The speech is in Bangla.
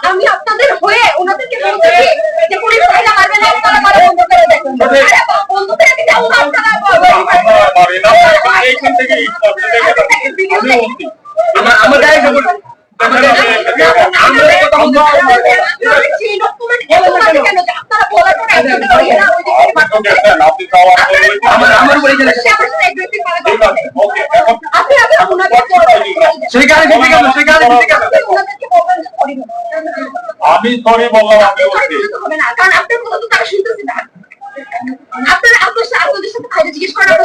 আমি আপনাদের হয়ে ওনাদেরকে বলতেছি যে পুলিশ ভাইরা মারবে না, আপনারা মারা বন্ধ করে দেন। বন্ধ করে দিতে হবে আপনারা। আমার গায়ে আমি সরি বললাম, কারণ আপনার কথা তো তারা শুনতেছে না। আপনার আপনাদের সাথে ভাইরা জিজ্ঞেস করার